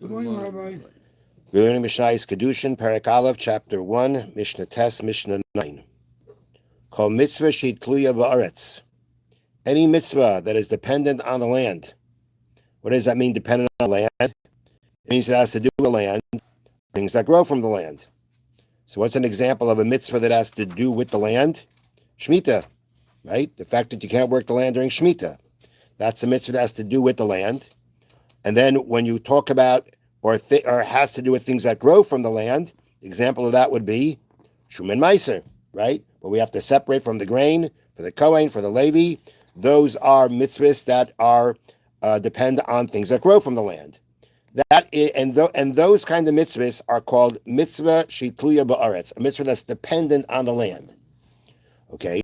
Good morning, Rabbi. We're learning Mishna Kiddushin, Perek Aleph, Chapter 1, Mishnah Tes, Mishnah 9. Called mitzvah sheitluya ba'aretz. Any mitzvah that is dependent on the land. What does that mean, dependent on the land? It means it has to do with the land, things that grow from the land. So what's an example of a mitzvah that has to do with the land? Shemitah, right? The fact that you can't work the land during Shemitah. That's a mitzvah that has to do with the land. And then when you talk about or has to do with things that grow from the land, the example of that would be Shum and Meiser, right? But we have to separate from the grain, for the Kohen, for the Levi. Those are mitzvahs that are depend on things that grow from the land. And those kind of mitzvahs are called mitzvah sheitluya ba'aretz, a mitzvah that's dependent on the land. Okay,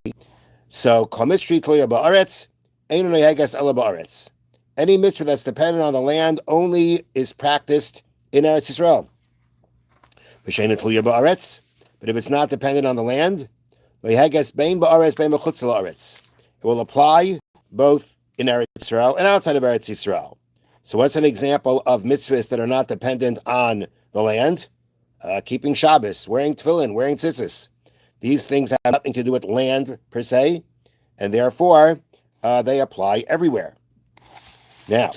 so kol mitzvah sheitluya ba'aretz, eino noheges ela ba'aretz. Any mitzvah that's dependent on the land only is practiced in Eretz Yisrael. V'sheina tluya ba'aretz, but if it's not dependent on the land, noheges bein ba'aretz bein b'chutz la'aretz. It will apply both in Eretz Yisrael and outside of Eretz Yisrael. So what's an example of mitzvahs that are not dependent on the land? Keeping Shabbos, wearing tefillin, wearing tzitzis. These things have nothing to do with land per se, and therefore they apply everywhere. Now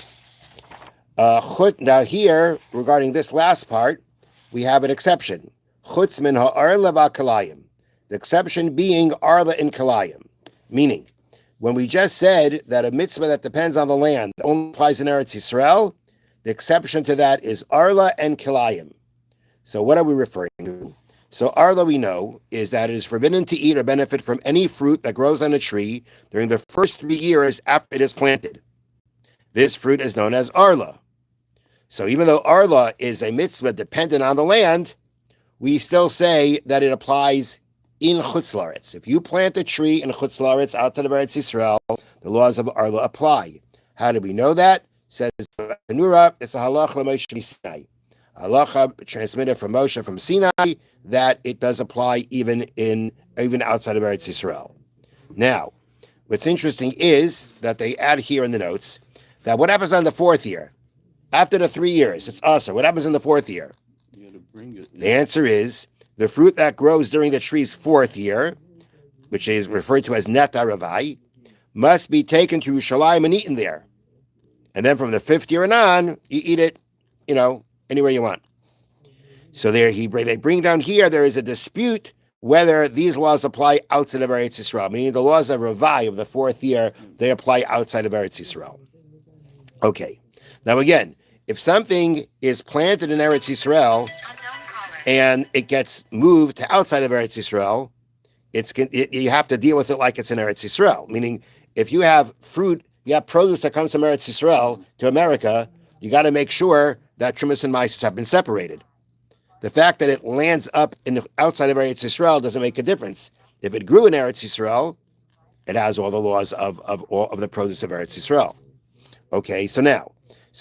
here, regarding this last part, we have an exception. Chutz min ha'arla v'kalayim. The exception being arla and kalayim. Meaning, when we just said that a mitzvah that depends on the land only applies in Eretz Yisrael, the exception to that is arla and kalayim. So what are we referring to? So arla, we know, is that it is forbidden to eat or benefit from any fruit that grows on a tree during the first 3 years after it is planted. This fruit is known as arla. So even though arla is a mitzvah dependent on the land, we still say that it applies in Chutz La'aretz. If you plant a tree in Chutz La'aretz outside of Eretz Yisrael, the laws of arla apply. How do we know that? It says Tanura, it's a halacha l'Moshe Sinai. Halacha transmitted from Moshe from Sinai that it does apply even outside of Eretz Yisrael. Now, what's interesting is that they add here in the notes that what happens on the 4th year? After the 3 years, it's Asa. What happens in the 4th year? You got to bring it. The answer is the fruit that grows during the tree's 4th year, which is referred to as Neta Ravai, must be taken to Yerushalayim and eaten there. And then from the 5th year and on, you eat it, anywhere you want. So they bring down here, there is a dispute whether these laws apply outside of Eretz Yisrael, meaning the laws of Ravai of the 4th year, they apply outside of Eretz Yisrael. Okay. Now again, if something is planted in Eretz Yisrael and it gets moved to outside of Eretz Yisrael, you have to deal with it like it's in Eretz Yisrael. Meaning, if you have fruit, you have produce that comes from Eretz Yisrael to America, you got to make sure that Trumas and Mises have been separated. The fact that it lands up outside of Eretz Yisrael doesn't make a difference. If it grew in Eretz Yisrael, it has all the laws of the produce of Eretz Yisrael. Okay, so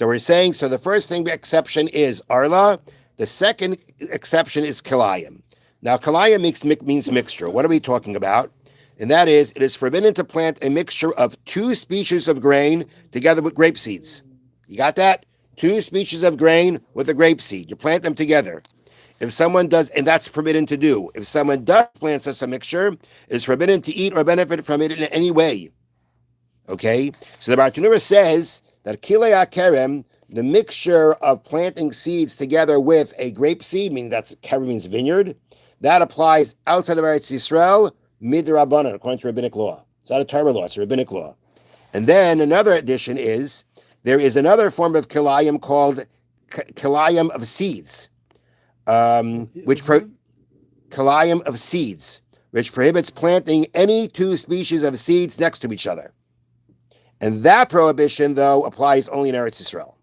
we're saying, so the first exception is arla. The second exception is kalayim. Now, kalayim means mixture. What are we talking about? And that is, it is forbidden to plant a mixture of 2 species of grain together with grape seeds. You got that? 2 species of grain with a grape seed. You plant them together. If someone does, and that's forbidden to do. If someone does plant such a mixture, it's forbidden to eat or benefit from it in any way. Okay? So the Bartanura says that kilei kerem, the mixture of planting seeds together with a grape seed, meaning kerem means vineyard, that applies outside of Eretz Yisrael, midrabanan, according to rabbinic law. It's not a Torah law, it's a rabbinic law. And then another addition is, there is another form of kilayim called kilayim of seeds, kilayim of seeds, which prohibits planting any 2 species of seeds next to each other. And that prohibition, though, applies only in Eretz Yisrael.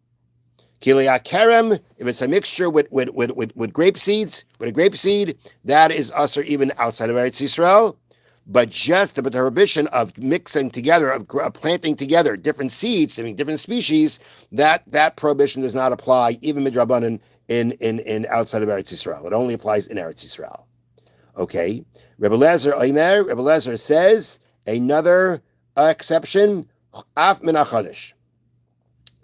Kilei kerem, if it's a mixture with grape seeds, with a grape seed, that is usher even outside of Eretz Yisrael. But just the prohibition of mixing together, of planting together different seeds, different species, that prohibition does not apply even midrabanan in outside of Eretz Yisrael. It only applies in Eretz Yisrael. Okay. Rebbe Lezer says another exception, af min hachodesh.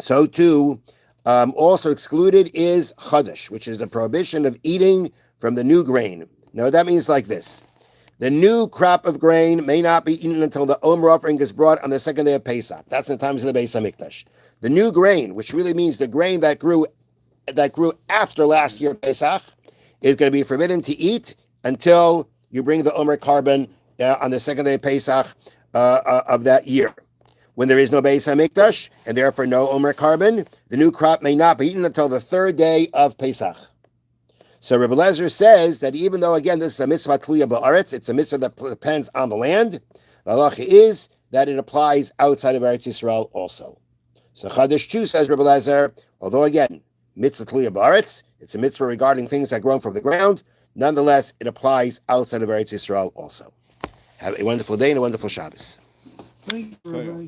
So too, Also excluded is chadash, which is the prohibition of eating from the new grain. Now, that means like this. The new crop of grain may not be eaten until the Omer offering is brought on the second day of Pesach. That's in the times of the Beis Hamikdash. The new grain, which really means the grain that grew after last year Pesach, is going to be forbidden to eat until you bring the Omer carbon on the second day of Pesach of that year. When there is no Beis Hamikdash and therefore no Omer carbon, the new crop may not be eaten until the third day of Pesach. So Rebbe Lezer says that even though, again, this is a mitzvah tluya ba'aretz, it's a mitzvah that depends on the land, the halacha is that it applies outside of Eretz Yisrael also. So Chadash too, says Rebbe Lezer, although again, mitzvah tluya ba'aretz, it's a mitzvah regarding things that grow from the ground, nonetheless, it applies outside of Eretz Yisrael also. Have a wonderful day and a wonderful Shabbos. Thank you, Rabbi.